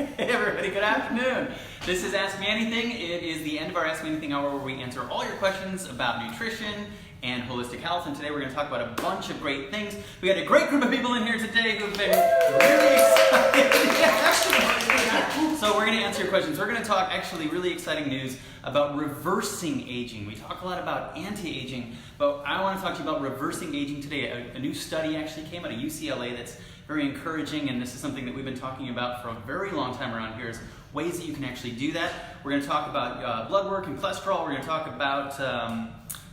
Hey everybody, good afternoon. This is Ask Me Anything. It is the end of our Ask Me Anything hour where we answer all your questions about nutrition and holistic health. And today we're going to talk about a bunch of great things. We got a great group of people in here today who've been really excited. So we're going to answer your questions. We're going to talk actually really exciting news about reversing aging. We talk a lot about anti-aging, but I want to talk to you about reversing aging today. A new study actually came out of UCLA that's very encouraging, and this is something that we've been talking about for a very long time around here, is ways that you can actually do that. We're going to talk about blood work and cholesterol. We're going to talk about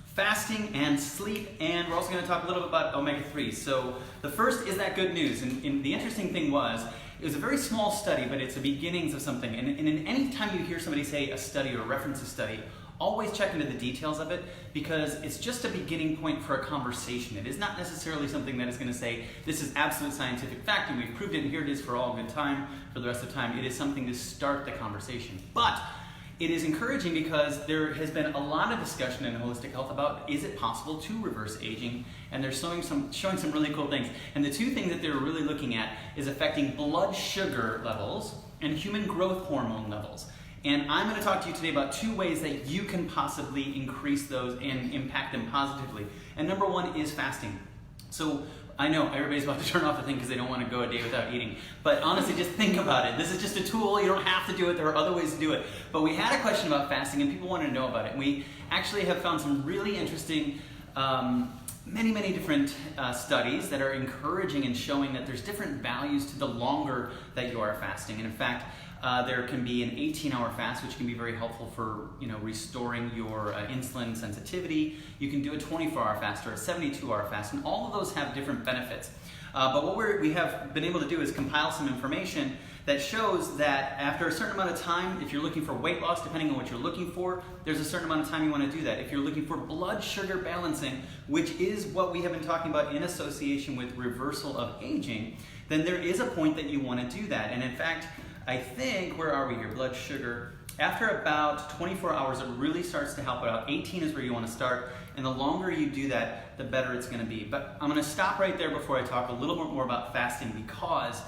fasting and sleep, and we're also going to talk a little bit about omega-3s. So the first is that good news, and the interesting thing was, it was a very small study, but it's the beginnings of something. And any time you hear somebody say a study or reference a study, always check into the details of it, because it's just a beginning point for a conversation. It is not necessarily something that is going to say, this is absolute scientific fact and we've proved it and here it is for all good time, for the rest of the time. It is something to start the conversation. But it is encouraging because there has been a lot of discussion in holistic health about, is it possible to reverse aging? And they're showing some really cool things. And the two things that they're really looking at is affecting blood sugar levels and human growth hormone levels. And I'm going to talk to you today about two ways that you can possibly increase those and impact them positively. And number one is fasting. So I know everybody's about to turn off the thing because they don't want to go a day without eating. But honestly, just think about it. This is just a tool. You don't have to do it. There are other ways to do it. But we had a question about fasting and people wanted to know about it. And we actually have found some really interesting many different studies that are encouraging and showing that there's different values to the longer that you are fasting. And in fact, there can be an 18-hour fast, which can be very helpful for restoring your insulin sensitivity. You can do a 24-hour fast or a 72-hour fast, and all of those have different benefits. But what we have been able to do is compile some information that shows that after a certain amount of time, if you're looking for weight loss, depending on what you're looking for, there's a certain amount of time you want to do that. If you're looking for blood sugar balancing, which is what we have been talking about in association with reversal of aging, then there is a point that you want to do that. And in fact, I think, where are we here? Blood sugar. After about 24 hours, it really starts to help it out. 18 is where you want to start, and the longer you do that, the better it's going to be. But I'm going to stop right there before I talk a little bit more about fasting, because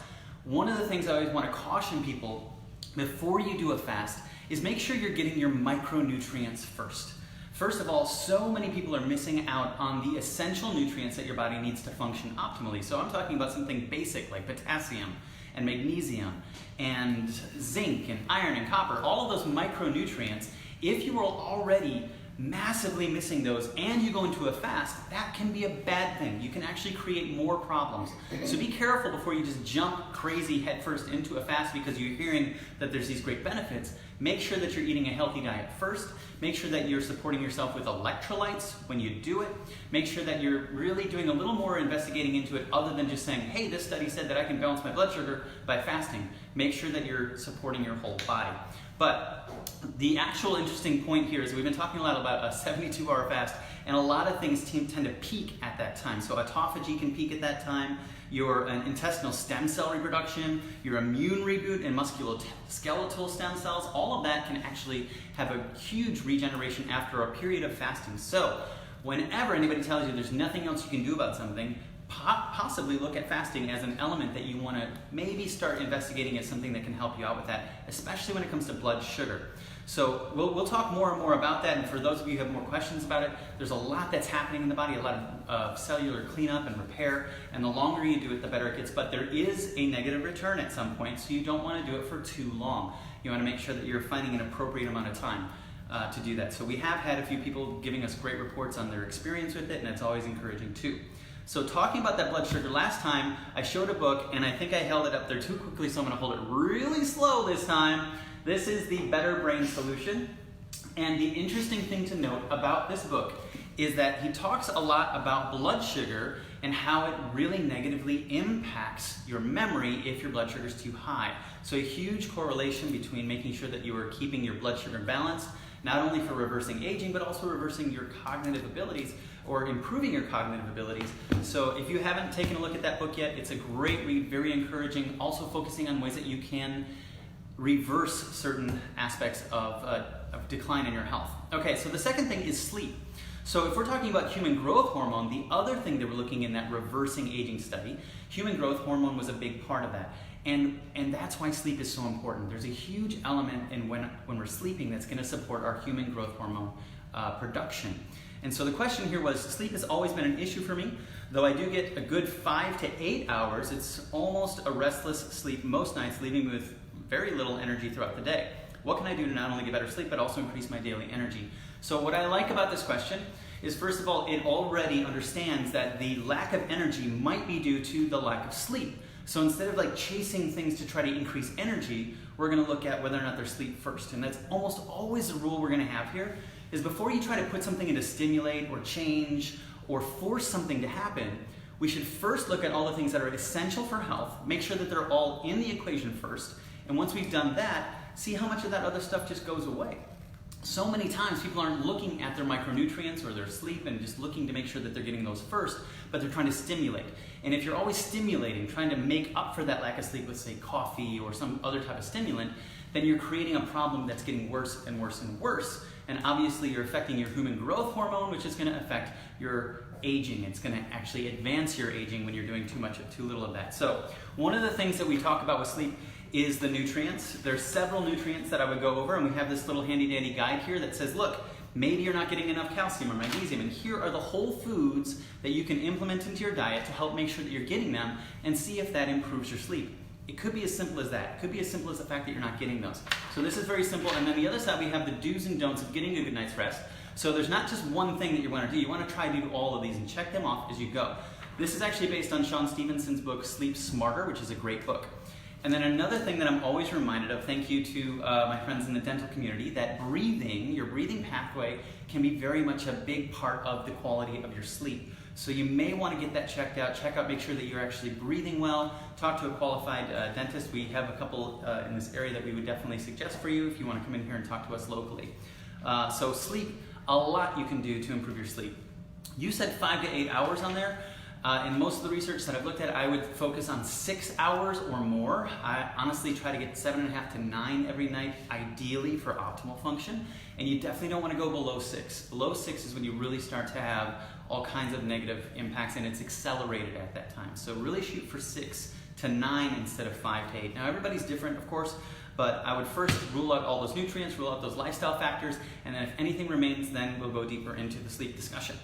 one of the things I always want to caution people before you do a fast is make sure you're getting your micronutrients first. First of all, so many people are missing out on the essential nutrients that your body needs to function optimally. So I'm talking about something basic like potassium and magnesium and zinc and iron and copper, all of those micronutrients. If you are already massively missing those and you go into a fast, that can be a bad thing. You can actually create more problems. So be careful before you just jump crazy headfirst into a fast because you're hearing that there's these great benefits. Make sure that you're eating a healthy diet first. Make sure that you're supporting yourself with electrolytes when you do it. Make sure that you're really doing a little more investigating into it other than just saying, hey, this study said that I can balance my blood sugar by fasting. Make sure that you're supporting your whole body. But the actual interesting point here is we've been talking a lot about a 72-hour fast, and a lot of things tend to peak at that time. So autophagy can peak at that time, your intestinal stem cell reproduction, your immune reboot, and musculoskeletal stem cells, all of that can actually have a huge regeneration after a period of fasting. So whenever anybody tells you there's nothing else you can do about something, possibly look at fasting as an element that you want to maybe start investigating as something that can help you out with that, especially when it comes to blood sugar. So we'll talk more and more about that, and for those of you who have more questions about it, there's a lot that's happening in the body, a lot of cellular cleanup and repair, and the longer you do it, the better it gets. But there is a negative return at some point, so you don't want to do it for too long. You want to make sure that you're finding an appropriate amount of time to do that. So we have had a few people giving us great reports on their experience with it, and it's always encouraging too. So talking about that blood sugar, last time I showed a book, and I think I held it up there too quickly, so I'm going to hold it really slow this time. This is the Better Brain Solution. And the interesting thing to note about this book is that he talks a lot about blood sugar and how it really negatively impacts your memory if your blood sugar is too high. So a huge correlation between making sure that you are keeping your blood sugar balanced, not only for reversing aging, but also reversing your cognitive abilities or improving your cognitive abilities. So if you haven't taken a look at that book yet, it's a great read, very encouraging, also focusing on ways that you can reverse certain aspects of decline in your health. Okay, so the second thing is sleep. So if we're talking about human growth hormone, the other thing that we're looking in that reversing aging study, human growth hormone was a big part of that. And that's why sleep is so important. There's a huge element in when we're sleeping that's going to support our human growth hormone production. And so the question here was, sleep has always been an issue for me. Though I do get a good 5 to 8 hours, it's almost a restless sleep most nights, leaving me with very little energy throughout the day. What can I do to not only get better sleep, but also increase my daily energy? So what I like about this question is, first of all, it already understands that the lack of energy might be due to the lack of sleep. So instead of like chasing things to try to increase energy, we're going to look at whether or not there's sleep first. And that's almost always the rule we're going to have here, is before you try to put something in to stimulate or change or force something to happen, we should first look at all the things that are essential for health, make sure that they're all in the equation first, and once we've done that, see how much of that other stuff just goes away. So many times people aren't looking at their micronutrients or their sleep and just looking to make sure that they're getting those first, but they're trying to stimulate. And if you're always stimulating, trying to make up for that lack of sleep with, say, coffee or some other type of stimulant, then you're creating a problem that's getting worse and worse and worse. And obviously you're affecting your human growth hormone, which is going to affect your aging. It's going to actually advance your aging when you're doing too little of that. So one of the things that we talk about with sleep is the nutrients. There's several nutrients that I would go over, and we have this little handy dandy guide here that says, look, maybe you're not getting enough calcium or magnesium, and here are the whole foods that you can implement into your diet to help make sure that you're getting them and see if that improves your sleep. It could be as simple as that. It could be as simple as the fact that you're not getting those. So this is very simple. And then the other side, we have the do's and don'ts of getting a good night's rest. So there's not just one thing that you want to do. You want to try to do all of these and check them off as you go. This is actually based on Sean Stevenson's book, Sleep Smarter, which is a great book. And then another thing that I'm always reminded of, thank you to my friends in the dental community, that breathing, your breathing pathway, can be very much a big part of the quality of your sleep. So you may want to get that checked out. Check out, make sure that you're actually breathing well. Talk to a qualified dentist. We have a couple in this area that we would definitely suggest for you if you want to come in here and talk to us locally. So sleep, a lot you can do to improve your sleep. You said 5 to 8 hours on there. In most of the research that I've looked at, I would focus on 6 hours or more. I honestly try to get 7.5 to 9 every night, ideally for optimal function. And you definitely don't want to go below 6. Below 6 is when you really start to have all kinds of negative impacts, and it's accelerated at that time. So really shoot for 6 to 9 instead of 5 to 8. Now everybody's different, of course, but I would first rule out all those nutrients, rule out those lifestyle factors, and then if anything remains, then we'll go deeper into the sleep discussion.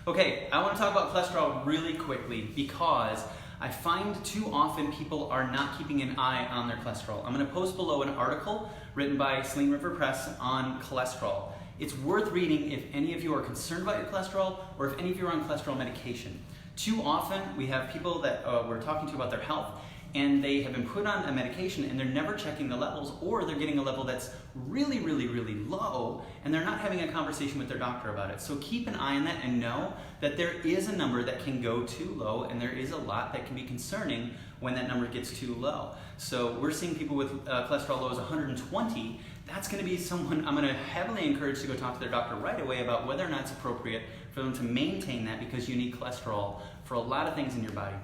Okay, I want to talk about cholesterol really quickly because I find too often people are not keeping an eye on their cholesterol. I'm going to post below an article written by Sling River Press on cholesterol. It's worth reading if any of you are concerned about your cholesterol or if any of you are on cholesterol medication. Too often we have people that we're talking to about their health, and they have been put on a medication and they're never checking the levels, or they're getting a level that's really, really, really low, and they're not having a conversation with their doctor about it. So keep an eye on that and know that there is a number that can go too low, and there is a lot that can be concerning when that number gets too low. So we're seeing people with cholesterol low as 120. That's going to be someone I'm going to heavily encourage to go talk to their doctor right away about whether or not it's appropriate for them to maintain that, because you need cholesterol for a lot of things in your body.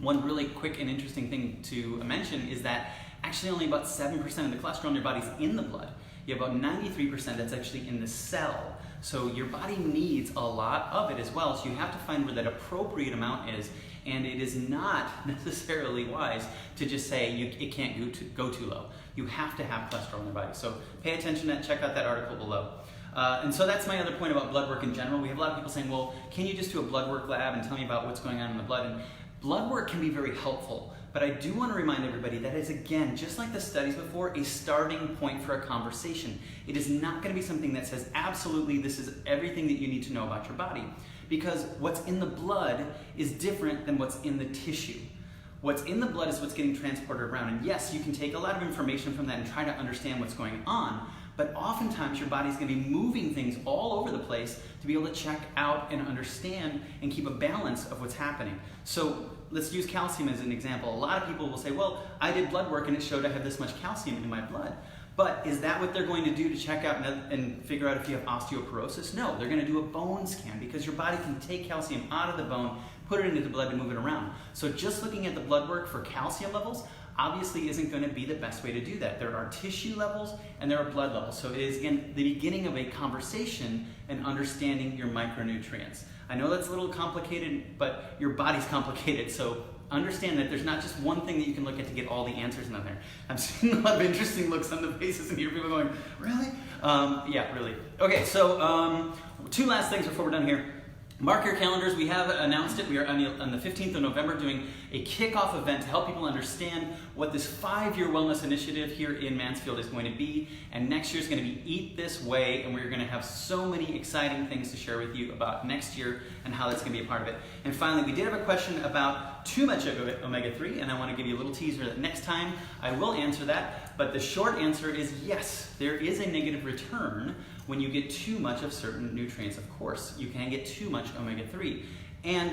One really quick and interesting thing to mention is that actually only about 7% of the cholesterol in your body is in the blood. You have about 93% that's actually in the cell. So your body needs a lot of it as well. So you have to find where that appropriate amount is. And it is not necessarily wise to just say it can't go too low. You have to have cholesterol in your body. So pay attention to that. Check out that article below. And so that's my other point about blood work in general. We have a lot of people saying, well, can you just do a blood work lab and tell me about what's going on in the blood? And blood work can be very helpful, but I do want to remind everybody that is, again, just like the studies before, a starting point for a conversation. It is not going to be something that says, absolutely, this is everything that you need to know about your body, because what's in the blood is different than what's in the tissue. What's in the blood is what's getting transported around, and yes, you can take a lot of information from that and try to understand what's going on, but oftentimes your body's going to be moving things all over the place to be able to check out and understand and keep a balance of what's happening. So let's use calcium as an example. A lot of people will say, well, I did blood work and it showed I have this much calcium in my blood. But is that what they're going to do to check out and figure out if you have osteoporosis? No, they're going to do a bone scan, because your body can take calcium out of the bone, put it into the blood, and move it around. So just looking at the blood work for calcium levels obviously isn't going to be the best way to do that. There are tissue levels and there are blood levels. So it is, again, the beginning of a conversation and understanding your micronutrients. I know that's a little complicated, but your body's complicated, so understand that there's not just one thing that you can look at to get all the answers in there. I'm seeing a lot of interesting looks on the faces and here people going, really? Yeah, really. Okay, so 2 last things before we're done here. Mark your calendars. We have announced it. We are on the 15th of November doing a kickoff event to help people understand what this 5-year wellness initiative here in Mansfield is going to be. And next year is going to be Eat This Way, and we're going to have so many exciting things to share with you about next year and how that's going to be a part of it. And finally, we did have a question about too much omega-3, and I want to give you a little teaser that next time I will answer that. But the short answer is yes, there is a negative return when you get too much of certain nutrients. Of course, you can get too much omega-3. And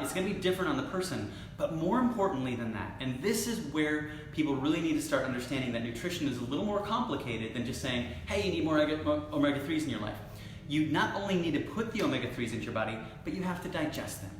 it's going to be different on the person. But more importantly than that, and this is where people really need to start understanding that nutrition is a little more complicated than just saying, hey, you need more omega-3s in your life. You not only need to put the omega-3s into your body, but you have to digest them.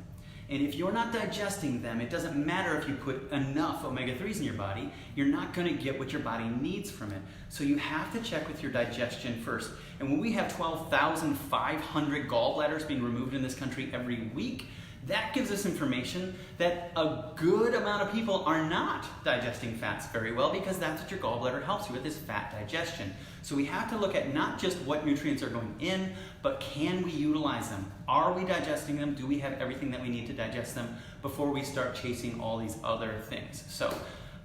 And if you're not digesting them, it doesn't matter if you put enough omega-3s in your body, you're not going to get what your body needs from it. So you have to check with your digestion first. And when we have 12,500 gallbladders being removed in this country every week, that gives us information that a good amount of people are not digesting fats very well, because that's what your gallbladder helps you with, is fat digestion. So we have to look at not just what nutrients are going in, but can we utilize them? Are we digesting them? Do we have everything that we need to digest them before we start chasing all these other things? So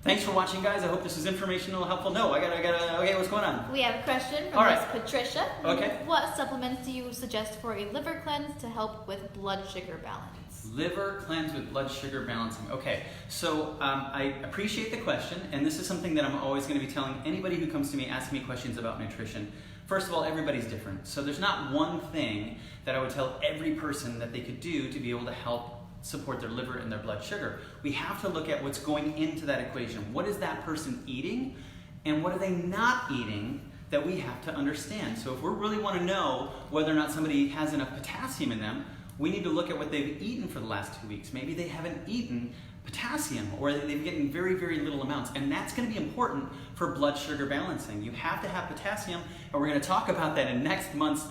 thanks for watching, guys. I hope this was informational, helpful. No, okay, what's going on? We have a question from Miss Patricia. Okay. What supplements do you suggest for a liver cleanse to help with blood sugar balance? Liver cleanse with blood sugar balancing. Okay, so I appreciate the question, and this is something that I'm always going to be telling anybody who comes to me asking me questions about nutrition. First of all, everybody's different. So there's not one thing that I would tell every person that they could do to be able to help support their liver and their blood sugar. We have to look at what's going into that equation. What is that person eating, and what are they not eating that we have to understand? So if we really want to know whether or not somebody has enough potassium in them, we need to look at what they've eaten for the last 2 weeks. Maybe they haven't eaten potassium, or they've getting very, very little amounts. And that's going to be important for blood sugar balancing. You have to have potassium, and we're going to talk about that in next month's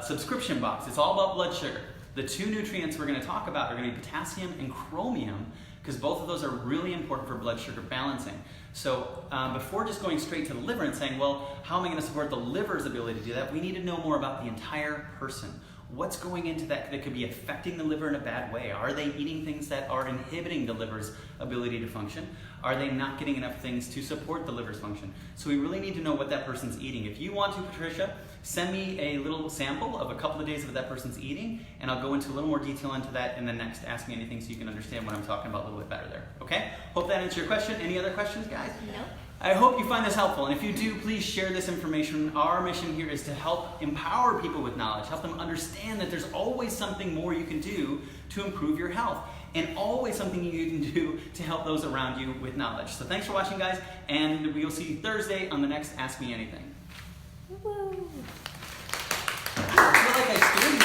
subscription box. It's all about blood sugar. The 2 nutrients we're going to talk about are going to be potassium and chromium, because both of those are really important for blood sugar balancing. So before just going straight to the liver and saying, well, how am I going to support the liver's ability to do that? We need to know more about the entire person. What's going into that could be affecting the liver in a bad way? Are they eating things that are inhibiting the liver's ability to function? Are they not getting enough things to support the liver's function? So we really need to know what that person's eating. If you want to, Patricia, send me a little sample of a couple of days of what that person's eating, and I'll go into a little more detail into that in the next Ask Me Anything, so you can understand what I'm talking about a little bit better there. Okay? Hope that answered your question. Any other questions, guys? No. I hope you find this helpful, and if you do, please share this information. Our mission here is to help empower people with knowledge, help them understand that there's always something more you can do to improve your health, and always something you can do to help those around you with knowledge. So thanks for watching, guys, and we will see you Thursday on the next Ask Me Anything. Woo. I feel like I scared you.